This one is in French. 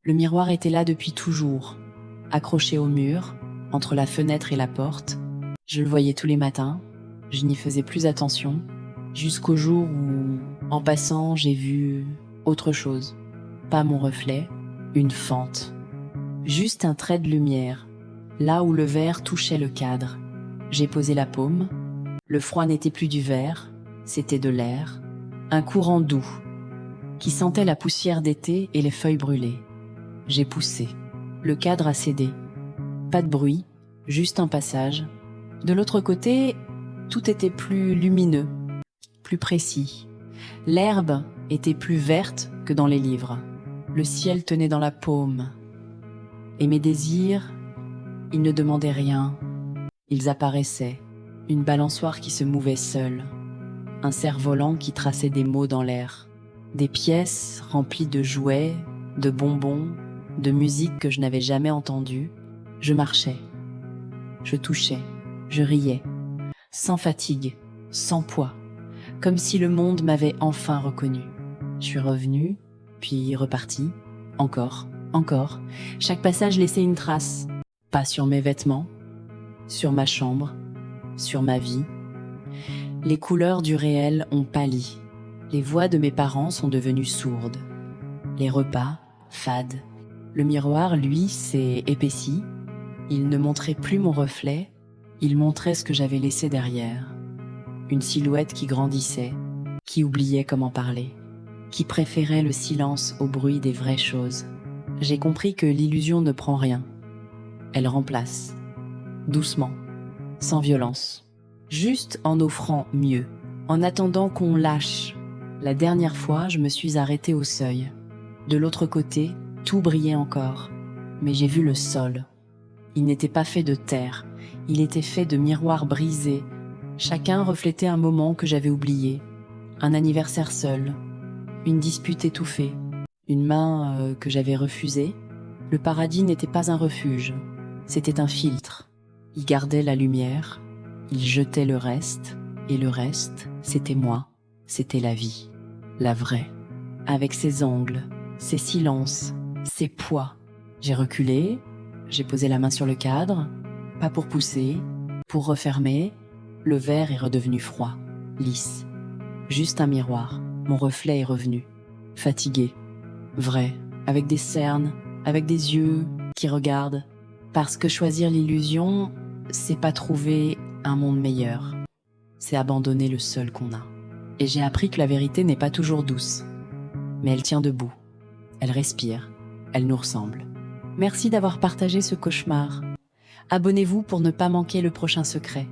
Le miroir était là depuis toujours, accroché au mur, entre la fenêtre et la porte. Je le voyais tous les matins, je n'y faisais plus attention, jusqu'au jour où, en passant, j'ai vu autre chose. Pas mon reflet, une fente. Juste un trait de lumière, là où le verre touchait le cadre. J'ai posé la paume. Le froid n'était plus du verre, c'était de l'air. Un courant doux, qui sentait la poussière d'été et les feuilles brûlées. J'ai poussé. Le cadre a cédé. Pas de bruit, juste un passage. De l'autre côté, tout était plus lumineux, plus précis. L'herbe était plus verte que dans les livres. Le ciel tenait dans la paume. Et mes désirs, ils ne demandaient rien. Ils apparaissaient. Une balançoire qui se mouvait seule. Un cerf-volant qui traçait des mots dans l'air. Des pièces remplies de jouets, de bonbons, de musique que je n'avais jamais entendue. Je marchais. Je touchais. Je riais. Sans fatigue, sans poids. Comme si le monde m'avait enfin reconnu. Je suis revenue, puis repartie. Encore, encore. Chaque passage laissait une trace. Pas sur mes vêtements, sur ma chambre, sur ma vie. Les couleurs du réel ont pâli. Les voix de mes parents sont devenues sourdes. Les repas, fades. Le miroir, lui, s'est épaissi. Il ne montrait plus mon reflet, il montrait ce que j'avais laissé derrière. Une silhouette qui grandissait, qui oubliait comment parler, qui préférait le silence au bruit des vraies choses. J'ai compris que l'illusion ne prend rien. Elle remplace, doucement, sans violence, juste en offrant mieux, en attendant qu'on lâche. La dernière fois, je me suis arrêtée au seuil. De l'autre côté, tout brillait encore, mais j'ai vu le sol. Il n'était pas fait de terre, il était fait de miroirs brisés. Chacun reflétait un moment que j'avais oublié, un anniversaire seul, une dispute étouffée, une main que j'avais refusée. Le paradis n'était pas un refuge, c'était un filtre. Il gardait la lumière, il jetait le reste, et le reste, c'était moi, c'était la vie, la vraie, avec ses angles, ses silences, ses poids. J'ai reculé, j'ai posé la main sur le cadre, pas pour pousser, pour refermer. Le verre est redevenu froid, lisse. Juste un miroir, mon reflet est revenu. Fatigué, vrai, avec des cernes, avec des yeux qui regardent. Parce que choisir l'illusion, c'est pas trouver un monde meilleur. C'est abandonner le seul qu'on a. Et j'ai appris que la vérité n'est pas toujours douce. Mais elle tient debout. Elle respire. Elle nous ressemble. Merci d'avoir partagé ce cauchemar. Abonnez-vous pour ne pas manquer le prochain secret.